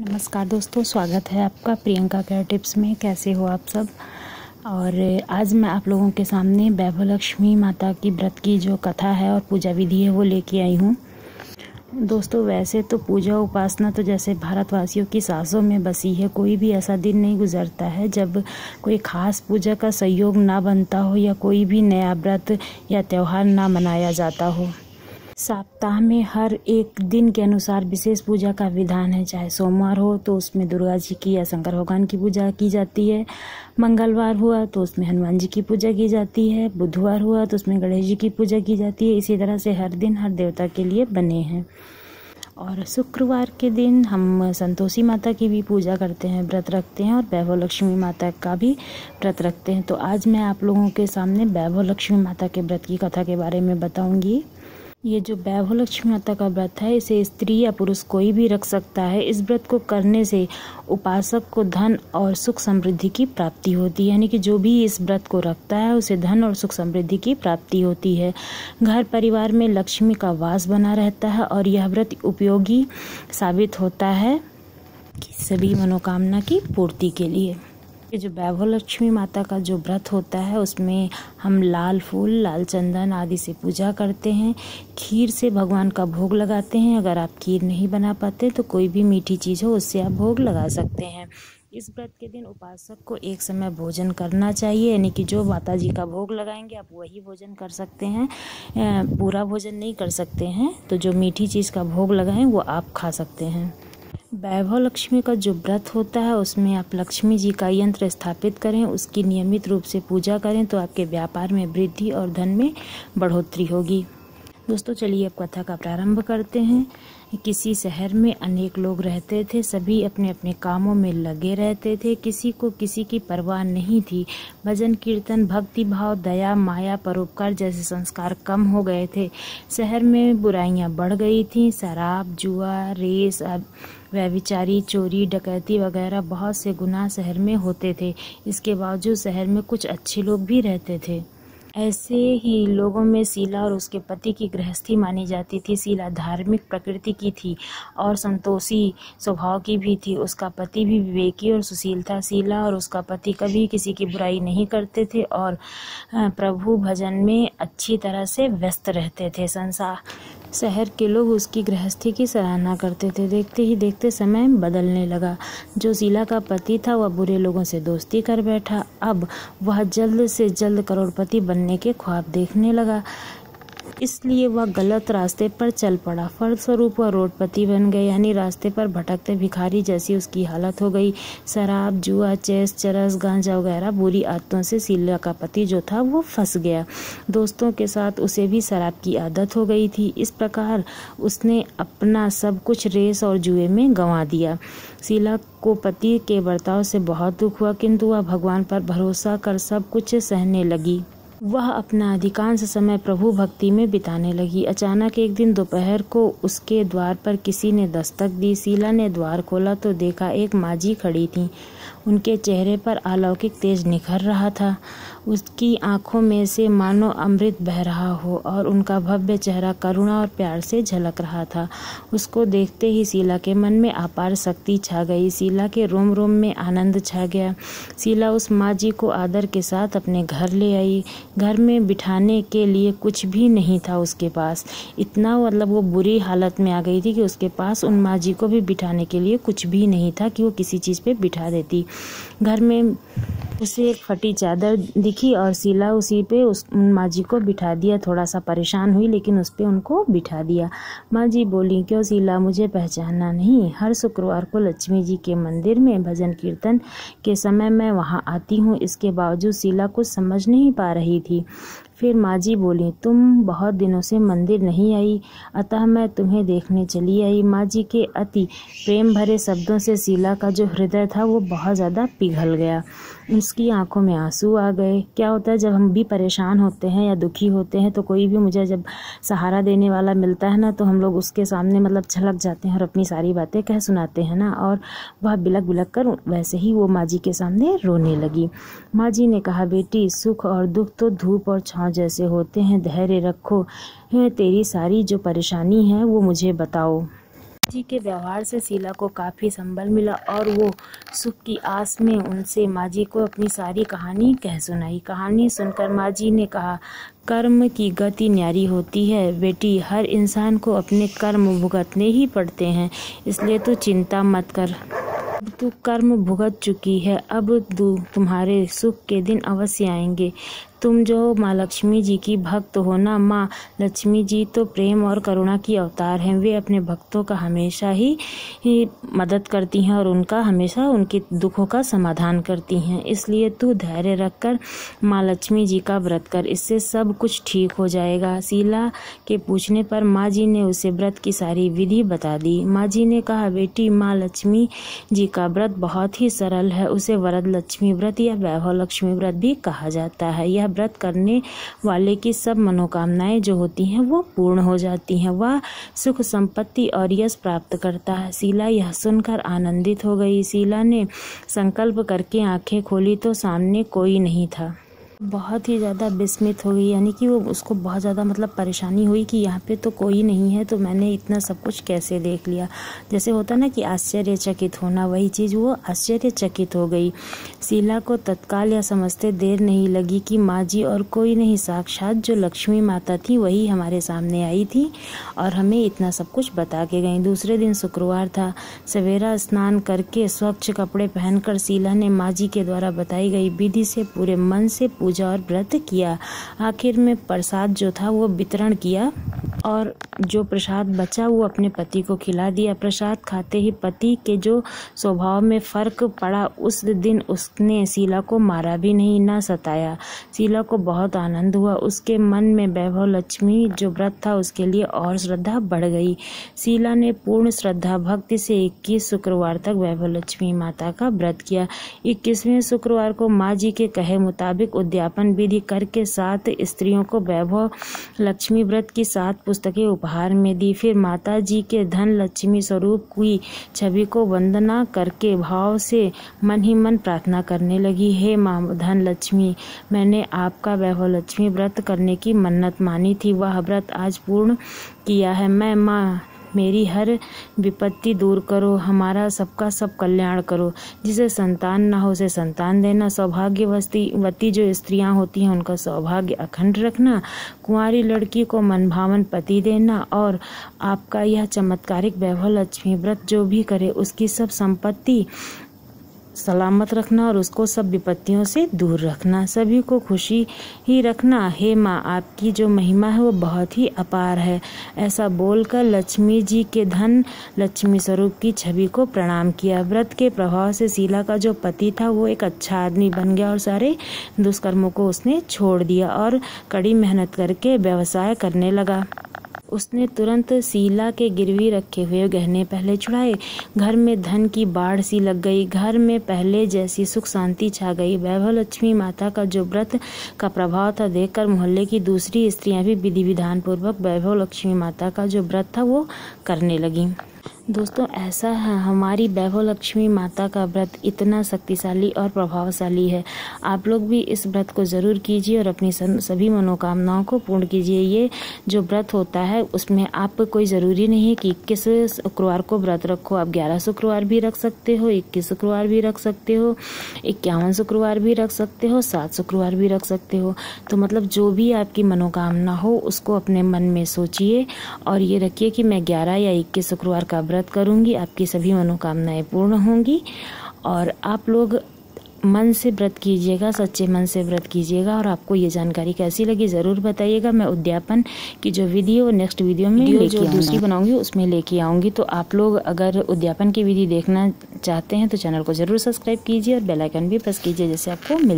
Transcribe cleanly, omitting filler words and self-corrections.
नमस्कार दोस्तों, स्वागत है आपका प्रियंका केयर टिप्स में। कैसे हो आप सब। और आज मैं आप लोगों के सामने वैभव लक्ष्मी माता की व्रत की जो कथा है और पूजा विधि है वो लेके आई हूँ। दोस्तों, वैसे तो पूजा उपासना तो जैसे भारतवासियों की सांसों में बसी है। कोई भी ऐसा दिन नहीं गुजरता है जब कोई खास पूजा का संयोग ना बनता हो या कोई भी नया व्रत या त्यौहार ना मनाया जाता हो। सप्ताह में हर एक दिन के अनुसार विशेष पूजा का विधान है। चाहे सोमवार हो तो उसमें दुर्गा जी की या शंकर भगवान की पूजा की जाती है। मंगलवार हुआ तो उसमें हनुमान जी की पूजा की जाती है। बुधवार हुआ तो उसमें गणेश जी की पूजा की जाती है। इसी तरह से हर दिन हर देवता के लिए बने हैं। और शुक्रवार के दिन हम संतोषी माता की भी पूजा करते हैं, व्रत रखते हैं, और वैभव लक्ष्मी माता का भी व्रत रखते हैं। तो आज मैं आप लोगों के सामने वैभव लक्ष्मी माता के व्रत की कथा के बारे में बताऊंगी। ये जो वैभव लक्ष्मी माता का व्रत है, इसे स्त्री या पुरुष कोई भी रख सकता है। इस व्रत को करने से उपासक को धन और सुख समृद्धि की प्राप्ति होती है। यानी कि जो भी इस व्रत को रखता है उसे धन और सुख समृद्धि की प्राप्ति होती है। घर परिवार में लक्ष्मी का वास बना रहता है और यह व्रत उपयोगी साबित होता है कि सभी मनोकामना की पूर्ति के लिए। ये जो वैभव लक्ष्मी माता का जो व्रत होता है उसमें हम लाल फूल, लाल चंदन आदि से पूजा करते हैं। खीर से भगवान का भोग लगाते हैं। अगर आप खीर नहीं बना पाते तो कोई भी मीठी चीज़ हो उससे आप भोग लगा सकते हैं। इस व्रत के दिन उपासक को एक समय भोजन करना चाहिए। यानी कि जो माता जी का भोग लगाएंगे आप वही भोजन कर सकते हैं, पूरा भोजन नहीं कर सकते हैं। तो जो मीठी चीज़ का भोग लगाएं वो आप खा सकते हैं। वैभव लक्ष्मी का जो व्रत होता है उसमें आप लक्ष्मी जी का यंत्र स्थापित करें, उसकी नियमित रूप से पूजा करें तो आपके व्यापार में वृद्धि और धन में बढ़ोतरी होगी। दोस्तों, चलिए अब कथा का प्रारंभ करते हैं। किसी शहर में अनेक लोग रहते थे। सभी अपने अपने कामों में लगे रहते थे। किसी को किसी की परवाह नहीं थी। भजन कीर्तन, भक्ति भाव, दया, माया, परोपकार जैसे संस्कार कम हो गए थे। शहर में बुराइयां बढ़ गई थीं। शराब, जुआ, रेस, व्यभिचारी, चोरी, डकैती वगैरह बहुत से गुनाह शहर में होते थे। इसके बावजूद शहर में कुछ अच्छे लोग भी रहते थे। ऐसे ही लोगों में शीला और उसके पति की गृहस्थी मानी जाती थी। शीला धार्मिक प्रकृति की थी और संतोषी स्वभाव की भी थी। उसका पति भी विवेकी और सुशील था। शीला और उसका पति कभी किसी की बुराई नहीं करते थे और प्रभु भजन में अच्छी तरह से व्यस्त रहते थे। शहर के लोग उसकी गृहस्थी की सराहना करते थे। देखते ही देखते समय बदलने लगा। जो शीला का पति था वह बुरे लोगों से दोस्ती कर बैठा। अब वह जल्द से जल्द करोड़पति बनने के ख्वाब देखने लगा, इसलिए वह गलत रास्ते पर चल पड़ा। फलस्वरूप वह रोडपति बन गया, यानी रास्ते पर भटकते भिखारी जैसी उसकी हालत हो गई। शराब, जुआ, चेस, चरस, गांजा वगैरह बुरी आदतों से शीला का पति जो था वो फंस गया। दोस्तों के साथ उसे भी शराब की आदत हो गई थी। इस प्रकार उसने अपना सब कुछ रेस और जुए में गंवा दिया। शीला को पति के बर्ताव से बहुत दुख हुआ, किंतु वह भगवान पर भरोसा कर सब कुछ सहने लगी। वह अपना अधिकांश समय प्रभु भक्ति में बिताने लगी। अचानक एक दिन दोपहर को उसके द्वार पर किसी ने दस्तक दी। शीला ने द्वार खोला तो देखा एक माँ जी खड़ी थी। उनके चेहरे पर अलौकिक तेज निखर रहा था। उसकी आंखों में से मानो अमृत बह रहा हो और उनका भव्य चेहरा करुणा और प्यार से झलक रहा था। उसको देखते ही शीला के मन में अपार शक्ति छा गई। शीला के रोम रोम में आनंद छा गया। शीला उस माँ जी को आदर के साथ अपने घर ले आई। घर में बिठाने के लिए कुछ भी नहीं था उसके पास। इतना वो बुरी हालत में आ गई थी कि उसके पास उन माँ जी को भी बिठाने के लिए कुछ भी नहीं था कि वो किसी चीज़ पे बिठा देती। घर में उसे एक फटी चादर दिखी और शीला उसी पे उस माँ जी को बिठा दिया। थोड़ा सा परेशान हुई लेकिन उस पे उनको बिठा दिया। माँ जी बोली, क्यों शीला, मुझे पहचाना नहीं? हर शुक्रवार को लक्ष्मी जी के मंदिर में भजन कीर्तन के समय मैं वहाँ आती हूँ। इसके बावजूद शीला कुछ समझ नहीं पा रही थी। फिर माँ जी बोली, तुम बहुत दिनों से मंदिर नहीं आई, अतः मैं तुम्हें देखने चली आई। माँ जी के अति प्रेम भरे शब्दों से शीला का जो हृदय था वो बहुत ज़्यादा पिघल गया। उसकी आंखों में आंसू आ गए। क्या होता है जब हम भी परेशान होते हैं या दुखी होते हैं तो कोई भी मुझे जब सहारा देने वाला मिलता है ना, तो हम लोग उसके सामने छलक जाते हैं और अपनी सारी बातें कह सुनाते हैं ना। और वह बिलक बिलक कर वैसे ही वो माँ जी के सामने रोने लगी। माँ जी ने कहा, बेटी, सुख और दुख तो धूप और छाँव जैसे होते हैं, धैर्य रखो। तेरी सारी जो परेशानी है वो मुझे बताओ। जी के व्यवहार से शीला को काफ़ी संबल मिला और वो सुख की आस में उनसे माँ जी को अपनी सारी कहानी कह सुनाई। कहानी सुनकर माँ जी ने कहा, कर्म की गति न्यारी होती है बेटी, हर इंसान को अपने कर्म भुगतने ही पड़ते हैं, इसलिए तू चिंता मत कर। तू कर्म भुगत चुकी है, अब तुम्हारे सुख के दिन अवश्य आएंगे। तुम जो माँ लक्ष्मी जी की भक्त हो ना, माँ लक्ष्मी जी तो प्रेम और करुणा की अवतार हैं। वे अपने भक्तों का हमेशा ही मदद करती हैं और हमेशा उनके दुखों का समाधान करती हैं। इसलिए तू धैर्य रखकर माँ लक्ष्मी जी का व्रत कर, इससे सब कुछ ठीक हो जाएगा। शीला के पूछने पर माँ जी ने उसे व्रत की सारी विधि बता दी। माँ जी ने कहा, बेटी माँ लक्ष्मी जी का व्रत बहुत ही सरल है। उसे वरद लक्ष्मी व्रत या वैभव लक्ष्मी व्रत भी कहा जाता है। यह व्रत करने वाले की सब मनोकामनाएं जो होती हैं वो पूर्ण हो जाती हैं। वह सुख संपत्ति और यश प्राप्त करता है। शीला यह सुनकर आनंदित हो गई। शीला ने संकल्प करके आंखें खोली तो सामने कोई नहीं था। बहुत ही ज़्यादा विस्मित हो गई, यानी कि वो उसको बहुत ज़्यादा परेशानी हुई कि यहाँ पे तो कोई नहीं है, तो मैंने इतना सब कुछ कैसे देख लिया। जैसे होता ना कि आश्चर्यचकित होना, वही चीज़ वो आश्चर्यचकित हो गई। शीला को तत्काल यह समझते देर नहीं लगी कि माँ जी और कोई नहीं, साक्षात जो लक्ष्मी माता थी वही हमारे सामने आई थी और हमें इतना सब कुछ बता के गई। दूसरे दिन शुक्रवार था। सवेरा स्नान करके स्वच्छ कपड़े पहनकर शीला ने माँ जी के द्वारा बताई गई विधि से पूरे मन से पूजा और व्रत किया। आखिर में प्रसाद जो था वो वितरण किया और जो प्रसाद बचा वो अपने पति को खिला दिया। प्रसाद खाते ही पति के जो स्वभाव में फर्क पड़ा, उस दिन उसने शीला को मारा भी नहीं, ना सताया। शीला को बहुत आनंद हुआ। उसके मन में वैभव लक्ष्मी जो व्रत था उसके लिए और श्रद्धा बढ़ गई। शीला ने पूर्ण श्रद्धा भक्ति से 21 शुक्रवार तक वैभव लक्ष्मी माता का व्रत किया। 21वें शुक्रवार को माँ जी के कहे मुताबिक उद्यापन विधि करके 7 स्त्रियों को वैभव लक्ष्मी व्रत की 7 पुस्तकें उपहार में दी। फिर माता जी के धन लक्ष्मी स्वरूप की छवि को वंदना करके भाव से मन ही मन प्रार्थना करने लगी, हे माँ धन लक्ष्मी, मैंने आपका वैभव लक्ष्मी व्रत करने की मन्नत मानी थी, वह व्रत आज पूर्ण किया है। मैं माँ मेरी हर विपत्ति दूर करो, हमारा सबका सब कल्याण करो। जिसे संतान ना हो उसे संतान देना, सौभाग्यवती जो स्त्रियां होती हैं उनका सौभाग्य अखंड रखना, कुंवारी लड़की को मनभावन पति देना और आपका यह चमत्कारिक वैभव लक्ष्मी व्रत जो भी करे उसकी सब संपत्ति सलामत रखना और उसको सब विपत्तियों से दूर रखना, सभी को खुशी ही रखना। हे माँ, आपकी जो महिमा है वो बहुत ही अपार है। ऐसा बोलकर लक्ष्मी जी के धन लक्ष्मी स्वरूप की छवि को प्रणाम किया। व्रत के प्रभाव से शीला का जो पति था वो एक अच्छा आदमी बन गया और सारे दुष्कर्मों को उसने छोड़ दिया और कड़ी मेहनत करके व्यवसाय करने लगा। उसने तुरंत शीला के गिरवी रखे हुए गहने पहले छुड़ाए। घर में धन की बाढ़ सी लग गई। घर में पहले जैसी सुख शांति छा गई। वैभव लक्ष्मी माता का जो व्रत का प्रभाव था देखकर मोहल्ले की दूसरी स्त्रियां भी विधि विधान पूर्वक वैभव लक्ष्मी माता का जो व्रत था वो करने लगी। दोस्तों, ऐसा है हमारी वैभव लक्ष्मी माता का व्रत इतना शक्तिशाली और प्रभावशाली है। आप लोग भी इस व्रत को ज़रूर कीजिए और अपनी सभी मनोकामनाओं को पूर्ण कीजिए। ये जो व्रत होता है उसमें आप कोई ज़रूरी नहीं है कि 21 शुक्रवार को व्रत रखो। आप 11 शुक्रवार भी रख सकते हो, 21 शुक्रवार भी रख सकते हो, 51 शुक्रवार भी रख सकते हो, 7 शुक्रवार भी रख सकते हो। तो जो भी आपकी मनोकामना हो उसको अपने मन में सोचिए और ये रखिए कि मैं 11 या 21 शुक्रवार का व्रत करूंगी, आपकी सभी मनोकामनाएं पूर्ण होंगी। और आप लोग मन से व्रत कीजिएगा, सच्चे मन से व्रत कीजिएगा। और आपको ये जानकारी कैसी लगी ज़रूर बताइएगा। मैं उद्यापन की जो विधि है वो नेक्स्ट वीडियो में जो दूसरी बनाऊंगी उसमें लेके आऊंगी। तो आप लोग अगर उद्यापन की विधि देखना चाहते हैं तो चैनल को ज़रूर सब्सक्राइब कीजिए और बेल आइकन भी प्रेस कीजिए, जैसे आपको मिल